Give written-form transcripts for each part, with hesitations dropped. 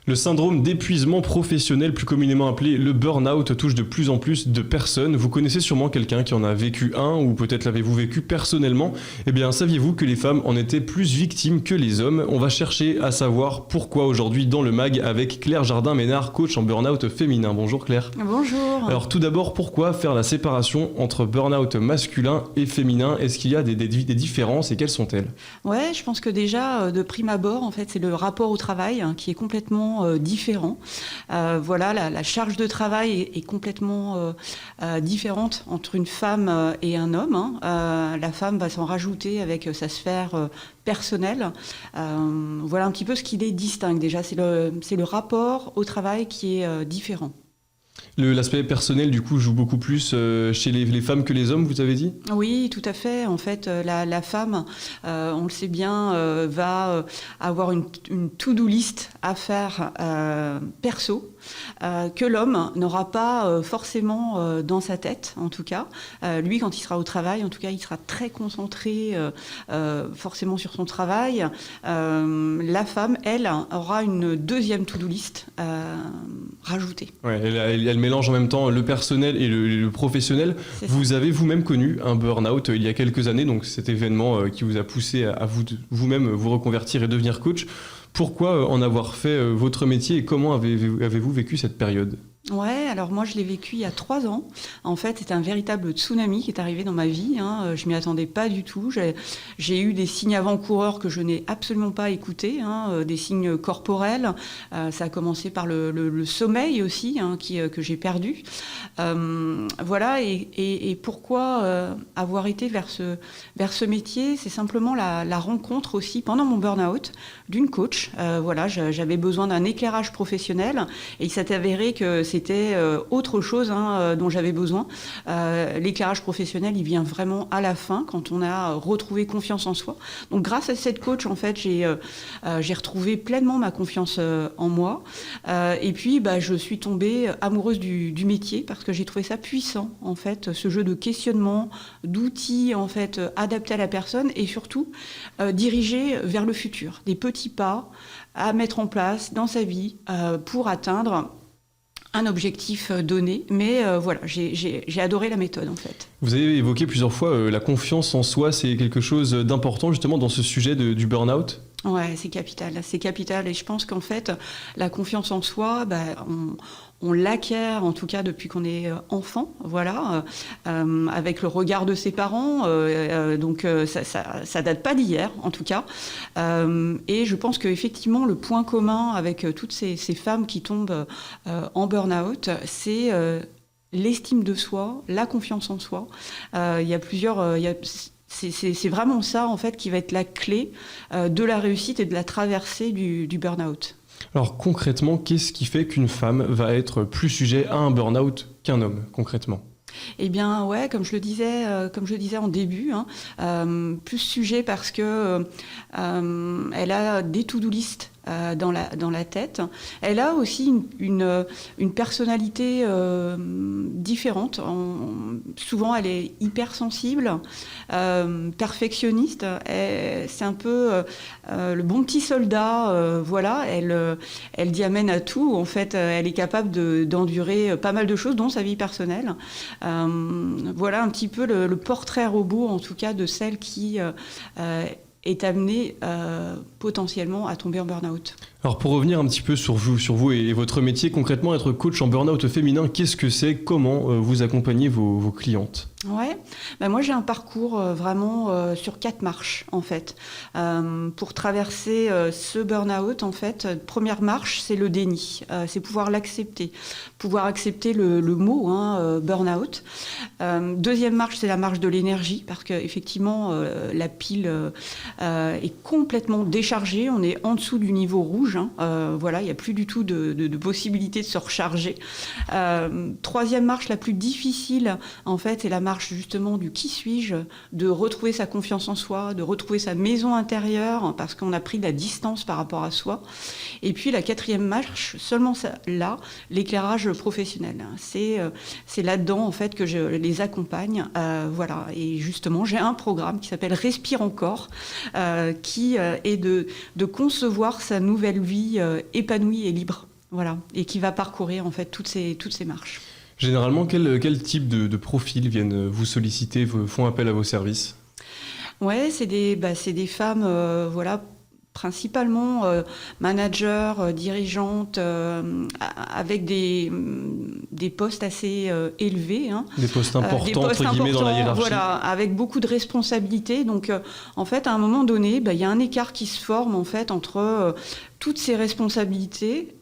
Le syndrome d'épuisement professionnel, plus communément appelé le burn-out, touche de plus en plus de personnes. Vous connaissez sûrement quelqu'un qui en a vécu un, ou peut-être l'avez-vous vécu personnellement. Eh bien, saviez-vous que les femmes en étaient plus victimes que les hommes? On va chercher à savoir pourquoi aujourd'hui dans le MAG avec Claire Jardin-Ménard, coach en burn-out féminin. Bonjour Claire. Bonjour. Alors tout d'abord, pourquoi faire la séparation entre burn-out masculin et féminin? Est-ce qu'il y a des différences et quelles sont-elles? Ouais, je pense que déjà, de prime abord, en fait, c'est le rapport au travail qui est complètement différent. Voilà, la charge de travail est complètement différente entre une femme et un homme. La femme va s'en rajouter avec sa sphère personnelle. Voilà un petit peu ce qui les distingue déjà. C'est le rapport au travail qui est différent. L'aspect personnel, du coup, joue beaucoup plus chez les femmes que les hommes, vous avez dit? Oui, tout à fait. En fait, la femme, on le sait bien, va avoir une to-do list à faire perso, que l'homme n'aura pas forcément dans sa tête, en tout cas. Lui, quand il sera au travail, en tout cas, il sera très concentré forcément sur son travail. La femme, elle, aura une deuxième to-do list rajoutée. Ouais, elle mélange en même temps le personnel et le professionnel. Vous avez vous-même connu un burn-out il y a quelques années, donc cet événement qui vous a poussé à vous-même vous reconvertir et devenir coach. Pourquoi en avoir fait votre métier et comment avez-vous vécu cette période ? Ouais, alors moi je l'ai vécu il y a 3 ans. En fait, c'était un véritable tsunami qui est arrivé dans ma vie. Je m'y attendais pas du tout. J'ai eu des signes avant-coureurs que je n'ai absolument pas écoutés, des signes corporels. Ça a commencé par le sommeil aussi, que j'ai perdu. Voilà, et pourquoi avoir été vers ce métier? C'est simplement la rencontre aussi pendant mon burn-out d'une coach. Voilà, j'avais besoin d'un éclairage professionnel et il s'est avéré que c'était autre chose dont j'avais besoin. L'éclairage professionnel, il vient vraiment à la fin, quand on a retrouvé confiance en soi. Donc grâce à cette coach, en fait, j'ai retrouvé pleinement ma confiance en moi. Et puis, je suis tombée amoureuse du métier parce que j'ai trouvé ça puissant, en fait, ce jeu de questionnement, d'outils, en fait, adaptés à la personne et surtout dirigés vers le futur. Des petits pas à mettre en place dans sa vie pour atteindre un objectif donné, mais voilà, j'ai adoré la méthode en fait. Vous avez évoqué plusieurs fois la confiance en soi, c'est quelque chose d'important justement dans ce sujet du burn-out? Ouais, c'est capital et je pense qu'en fait, la confiance en soi, on l'acquiert en tout cas depuis qu'on est enfant, voilà, avec le regard de ses parents, donc ça date pas d'hier en tout cas, et je pense qu'effectivement le point commun avec toutes ces femmes qui tombent en burn-out, c'est l'estime de soi, la confiance en soi. Il y a plusieurs... C'est vraiment ça, en fait, qui va être la clé de la réussite et de la traversée du burn-out. Alors concrètement, qu'est-ce qui fait qu'une femme va être plus sujet à un burn-out qu'un homme, concrètement? Eh bien, ouais, comme je le disais en début, plus sujet parce que elle a des to-do list dans la tête. Elle a aussi une personnalité différente. Souvent, elle est hypersensible, perfectionniste. C'est un peu le bon petit soldat. Voilà, elle dit amen à tout. En fait, elle est capable d'endurer pas mal de choses, dont sa vie personnelle. Voilà un petit peu le portrait robot, en tout cas, de celle qui est amenée potentiellement à tomber en burn-out. Alors pour revenir un petit peu sur vous et votre métier, concrètement, être coach en burn-out féminin, qu'est-ce que c'est? Comment vous accompagnez vos clientes? Ouais, moi j'ai un parcours vraiment sur 4 marches en fait. Pour traverser ce burn-out, en fait, première marche, c'est le déni, c'est pouvoir l'accepter, pouvoir accepter le mot burn-out. Deuxième marche, c'est la marche de l'énergie, parce qu'effectivement la pile est complètement déchargée, on est en dessous du niveau rouge. Voilà, il n'y a plus du tout de possibilité de se recharger. Troisième marche, la plus difficile, en fait, c'est la démarche justement du qui suis-je, de retrouver sa confiance en soi, de retrouver sa maison intérieure, parce qu'on a pris de la distance par rapport à soi. Et puis la 4e marche, seulement ça, là, l'éclairage professionnel. C'est là-dedans en fait que je les accompagne. Voilà. Et justement, j'ai un programme qui s'appelle Respire encore, qui est de concevoir sa nouvelle vie épanouie et libre. Voilà. Et qui va parcourir en fait toutes ces marches. Généralement, quel type de profils viennent vous solliciter, font appel à vos services ? Ouais, c'est des femmes, voilà, principalement managers, dirigeantes, avec des postes assez élevés. Hein. Des postes importants, entre guillemets, dans la hiérarchie. Voilà, avec beaucoup de responsabilités. Donc, en fait, à un moment donné, il y a un écart qui se forme, en fait, entre toutes ces responsabilités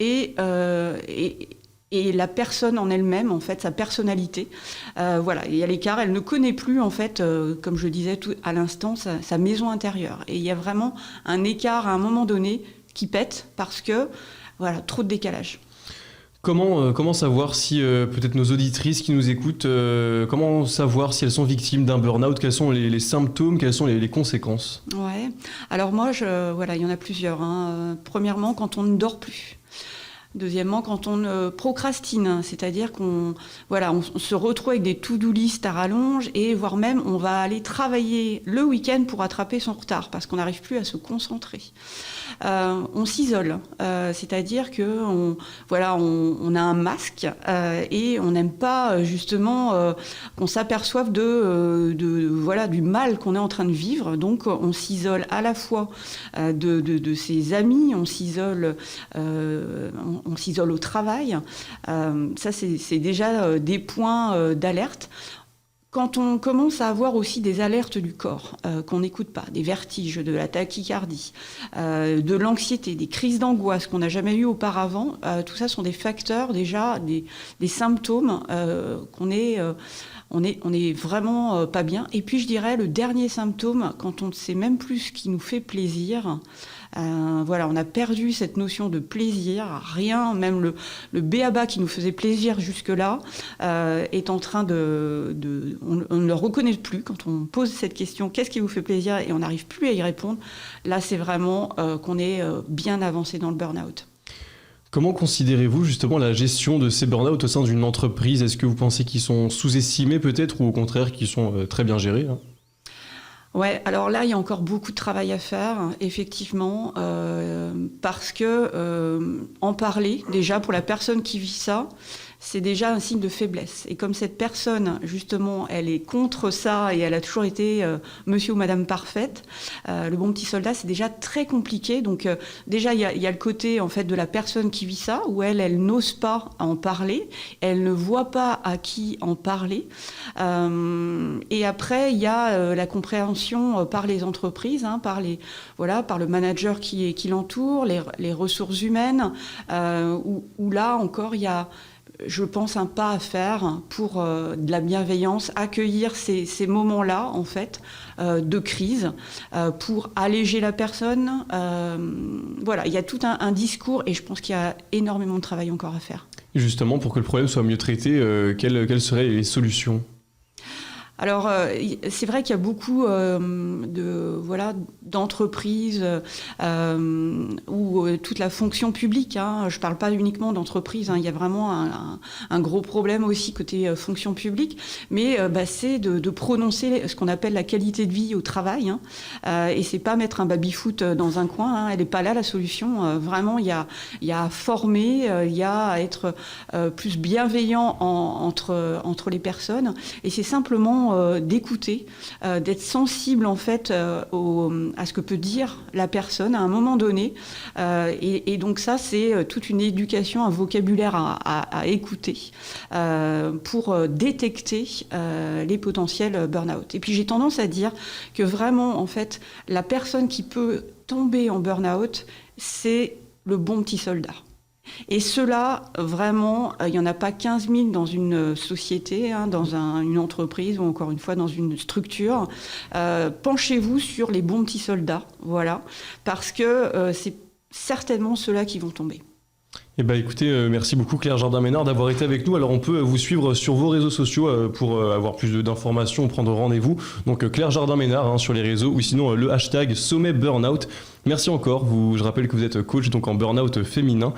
et la personne en elle-même, en fait, sa personnalité. Voilà, il y a l'écart. Elle ne connaît plus, en fait, comme je disais à l'instant, sa maison intérieure. Et il y a vraiment un écart à un moment donné qui pète parce que, voilà, trop de décalage. Comment savoir si, peut-être nos auditrices qui nous écoutent, comment savoir si elles sont victimes d'un burn-out ? Quels sont les symptômes ? Quelles sont les conséquences ? Ouais. Alors moi, voilà, il y en a plusieurs. Hein. Premièrement, quand on ne dort plus. Deuxièmement, quand on procrastine, c'est-à-dire qu'on se retrouve avec des to-do list à rallonge et voire même on va aller travailler le week-end pour rattraper son retard parce qu'on n'arrive plus à se concentrer. On s'isole, c'est-à-dire que on a un masque et on n'aime pas justement qu'on s'aperçoive du mal qu'on est en train de vivre. Donc on s'isole à la fois de ses amis, on s'isole au travail. Ça, c'est déjà des points d'alerte. Quand on commence à avoir aussi des alertes du corps qu'on n'écoute pas, des vertiges, de la tachycardie, de l'anxiété, des crises d'angoisse qu'on n'a jamais eues auparavant, tout ça sont des facteurs déjà, des symptômes qu'on est... On est vraiment pas bien. Et puis je dirais le dernier symptôme, quand on ne sait même plus ce qui nous fait plaisir, on a perdu cette notion de plaisir. Rien, même le b.a.-ba qui nous faisait plaisir jusque-là, est en train on ne le reconnaît plus quand on pose cette question, qu'est-ce qui vous fait plaisir ? Et on n'arrive plus à y répondre. Là, c'est vraiment qu'on est bien avancé dans le burn-out. Comment considérez-vous justement la gestion de ces burn-out au sein d'une entreprise ? Est-ce que vous pensez qu'ils sont sous-estimés peut-être ou au contraire qu'ils sont très bien gérés ? Ouais, alors là, il y a encore beaucoup de travail à faire, effectivement, parce que en parler, déjà, pour la personne qui vit ça, c'est déjà un signe de faiblesse. Et comme cette personne, justement, elle est contre ça et elle a toujours été monsieur ou madame parfaite, le bon petit soldat, c'est déjà très compliqué. Donc déjà, il y a le côté, en fait, de la personne qui vit ça, où elle n'ose pas en parler, elle ne voit pas à qui en parler. Et après, il y a la compréhension par les entreprises, hein, par le manager qui l'entoure, les ressources humaines, où là encore, il y a, je pense, un pas à faire pour de la bienveillance, accueillir ces moments-là, en fait, de crise, pour alléger la personne. Il y a tout un discours et je pense qu'il y a énormément de travail encore à faire. Et justement, pour que le problème soit mieux traité, quelles seraient les solutions ? Alors, c'est vrai qu'il y a beaucoup d'entreprises ou toute la fonction publique. Hein, je ne parle pas uniquement d'entreprises. Hein, il y a vraiment un gros problème aussi côté fonction publique. Mais c'est de prononcer ce qu'on appelle la qualité de vie au travail. Hein, et c'est pas mettre un baby-foot dans un coin. Hein, elle n'est pas là la solution. Vraiment, il y a à former, il y a à être plus bienveillant entre les personnes. Et c'est simplement d'écouter, d'être sensible en fait à ce que peut dire la personne à un moment donné. Et donc ça, c'est toute une éducation, un vocabulaire à écouter pour détecter les potentiels burn-out. Et puis j'ai tendance à dire que vraiment, en fait, la personne qui peut tomber en burn-out, c'est le bon petit soldat. Et cela, vraiment, il n'y en a pas 15 000 dans une société, hein, dans une entreprise ou encore une fois dans une structure. Penchez-vous sur les bons petits soldats, voilà, parce que c'est certainement ceux-là qui vont tomber. Eh ben écoutez, merci beaucoup Claire Jardin-Ménard d'avoir été avec nous. Alors on peut vous suivre sur vos réseaux sociaux pour avoir plus d'informations, prendre rendez-vous. Donc Claire Jardin-Ménard sur les réseaux ou sinon le hashtag Sommet Burnout. Merci encore. Je rappelle que vous êtes coach donc en burn-out féminin.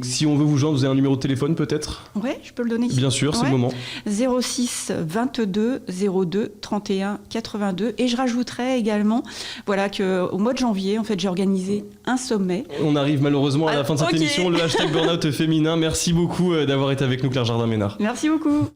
Si on veut vous joindre, vous avez un numéro de téléphone peut-être ? Oui, je peux le donner ici. Bien sûr, c'est le moment. 06 22 02 31 82. Et je rajouterais également qu'au mois de janvier, en fait, j'ai organisé un sommet. On arrive malheureusement à la fin de cette Ok. émission. Le hashtag Burnout féminin. Merci beaucoup d'avoir été avec nous Claire Jardin-Ménard. Merci beaucoup.